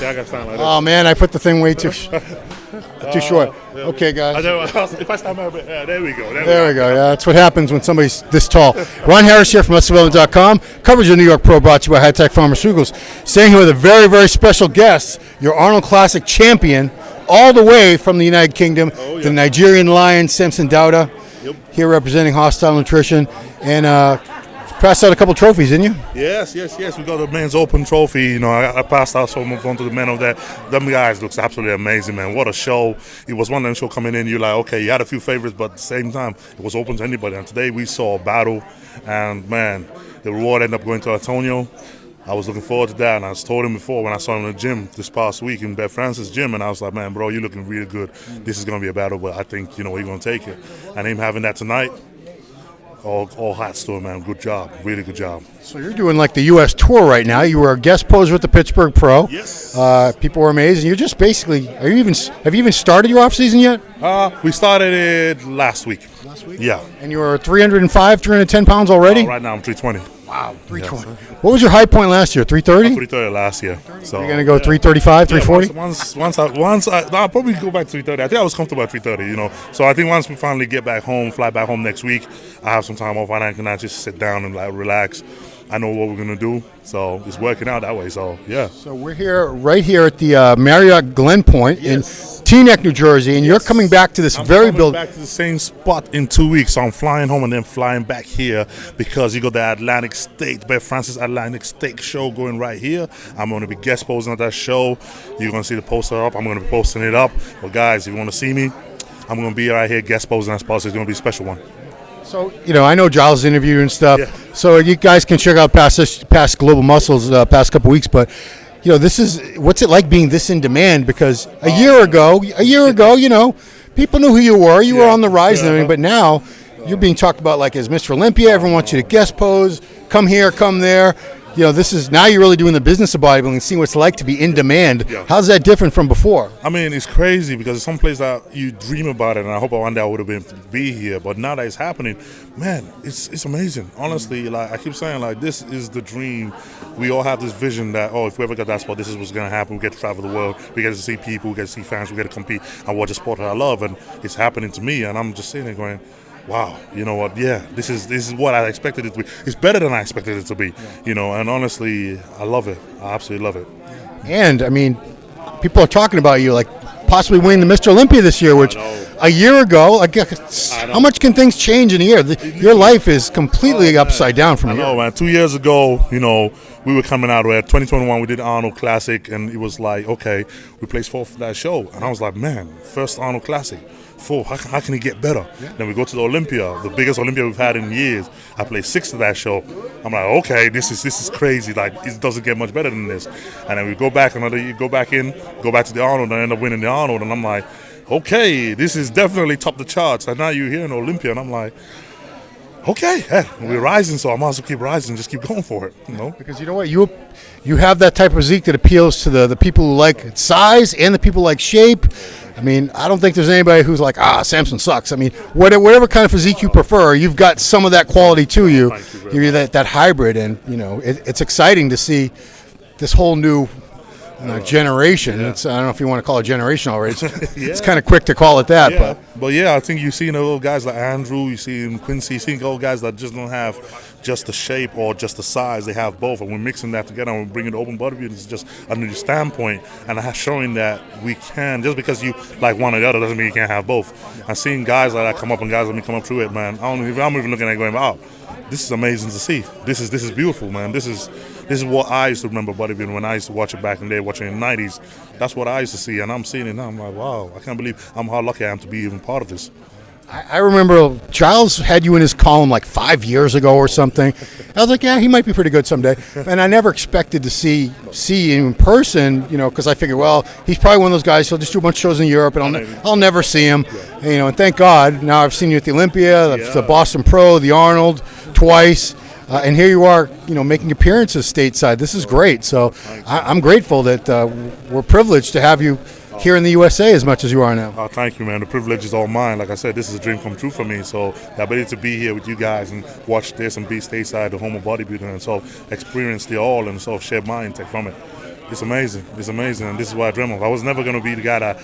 I got to stand like this. Oh man, I put the thing way too short. Okay, guys. If I stand a bit, there we go. There we go. Yeah, that's what happens when somebody's this tall. Ron Harris here from MuscleBuilding.com. Coverage of New York Pro brought to you by High Tech Pharmaceuticals. Staying here with a very, very special guest, your Arnold Classic champion, all the way from the United Kingdom, the Nigerian Lion, Samson Dauda, here representing Hostile Nutrition. And passed out a couple trophies, didn't you? Yes. We got the men's open trophy. You know, I passed out, so moved on to the men of that. Them guys looks absolutely amazing, man. What a show. It was one of them shows coming in, you're like, okay, you had a few favorites, but at the same time, it was open to anybody. And today we saw a battle, and man, the reward ended up going to Antonio. I was looking forward to that, and I told him before when I saw him in the gym this past week in Beth Francis' gym, and I was like, man, bro, you're looking really good. This is going to be a battle, but I think, you know, we're going to take it. And him having that tonight, all hats to him, man. Good job. Really good job. So you're doing like the U.S. tour right now. You were a guest poser at the Pittsburgh Pro. Yes. People were amazed. And you're just basically, have you even started your off season yet? We started it last week. Last week? Yeah. And you were 305, 310 pounds already? Right now I'm 320. Wow, 320. Yes. What was your high point last year? 330? 330 last year. So you're gonna go 335, 340? Once I'll probably go back to 330. I think I was comfortable at 330. You know, so I think once we finally get back home, fly back home next week, I have some time off and I can just sit down and like relax. I know what we're gonna do, so it's working out that way. So yeah. So we're here, right here at the Marriott Glen Point in Teaneck, New Jersey, and you're coming back to this building. Back to the same spot in 2 weeks. So I'm flying home and then flying back here because you got the Atlantic State, Beth Francis Atlantic State show going right here. I'm going to be guest posing at that show. You're going to see the poster up. I'm going to be posting it up. But guys, if you want to see me, I'm going to be right here guest posing that spot. So it's going to be a special one. So, you know, I know Giles interviewed and stuff. Yeah. So you guys can check out past Global Muscles past couple weeks, but you know, what's it like being this in demand? Because a year ago, you know, people knew who you were. You were on the rise and everything, but now you're being talked about like as Mr. Olympia. Everyone wants you to guest pose, come here, come there. You know, now you're really doing the business of bodybuilding and seeing what it's like to be in demand. Yeah. How's that different from before? I mean, it's crazy because it's some place that you dream about it, and I hope one day I would have been to be here. But now that it's happening, man, it's amazing. Honestly, like I keep saying, like this is the dream. We all have this vision that, if we ever got that spot, this is what's going to happen. We get to travel the world. We get to see people. We get to see fans. We get to compete and watch a sport that I love, and it's happening to me. And I'm just sitting there going, wow, you know what? Yeah, this is what I expected it to be. It's better than I expected it to be, you know. And honestly, I love it. I absolutely love it. And I mean, people are talking about you like possibly winning the Mr. Olympia this year, which a year ago, like, how much can things change in a year? Your life is completely upside down from here. I know, man. 2 years ago, you know, we were coming out where 2021 we did Arnold Classic, and it was like, okay, we placed fourth for that show, and I was like, man, first Arnold Classic. How can it get better? Yeah. Then we go to the Olympia, the biggest Olympia we've had in years. I placed sixth to that show. I'm like, okay, this is crazy. Like, it doesn't get much better than this. And then we go back another year, go back to the Arnold, and end up winning the Arnold. And I'm like, okay, this is definitely top the charts. And now you're here in Olympia, and I'm like, okay, we're rising, so I might as well keep rising, just keep going for it, you know. Because you know what, you have that type of physique that appeals to the people who like size and the people who like shape. I mean, I don't think there's anybody who's like, Samson sucks. I mean, whatever kind of physique you prefer, you've got some of that quality to you. You're that hybrid, and you know, it's exciting to see this whole new generation. Yeah. I don't know if you want to call it generation already. It's kind of quick to call it that. Yeah. But yeah, I think you see little guys like Andrew, you see Quincy, you see old guys that just don't have just the shape or just the size. They have both, and we're mixing that together and we're bringing the open bodybuilding. It's just a new standpoint, and showing that we can. Just because you like one or the other doesn't mean you can't have both. And seeing guys like that come up and guys like me come up through it, man. I'm even looking at it going, wow, this is amazing to see. This is beautiful, man. This is what I used to remember bodybuilding when I used to watch it back in the day, watching it in the 90s. That's what I used to see, and I'm seeing it now. I'm like, wow, I can't believe how lucky I am to be even part of this. I remember Giles had you in his column like 5 years ago or something. I was like, yeah, he might be pretty good someday. And I never expected to see him in person, you know, because I figured, well, he's probably one of those guys. He'll just do a bunch of shows in Europe, and I'll never see him. And, you know, and thank God now I've seen you at the Olympia, the Boston Pro, the Arnold twice. And here you are, you know, making appearances stateside. This is great. So I'm grateful that we're privileged to have you here in the USA as much as you are now. Oh, thank you, man. The privilege is all mine. Like I said, this is a dream come true for me. So the ability to be here with you guys and watch this and be stateside, the home of bodybuilding, and so experience the all and so share my intake from it. It's amazing. It's amazing, and this is what I dream of. I was never going to be the guy that,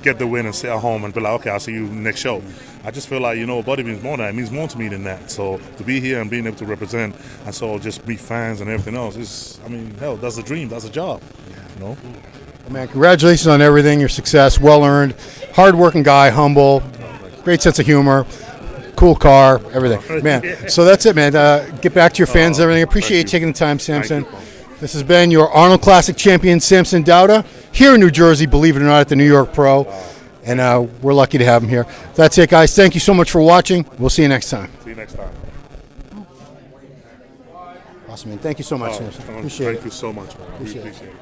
get the win and sit at home and be like, okay, I'll see you next show. I just feel like, bodybuilding means more than that. It means more to me than that. So to be here and being able to represent and so just meet fans and everything else is, hell, that's a dream. That's a job, Well, man, congratulations on everything, your success, well earned, hard-working guy, humble, great sense of humor, cool car, everything, man. So that's it, man. Get back to your fans, everything. Appreciate you taking the time, Samson. This has been your Arnold Classic champion, Samson Dauda, here in New Jersey, believe it or not, at the New York Pro. And we're lucky to have him here. That's it, guys. Thank you so much for watching. We'll see you next time. See you next time. Awesome, man. Thank you so much, Samson. Appreciate it. Thank you so much, man. We appreciate it.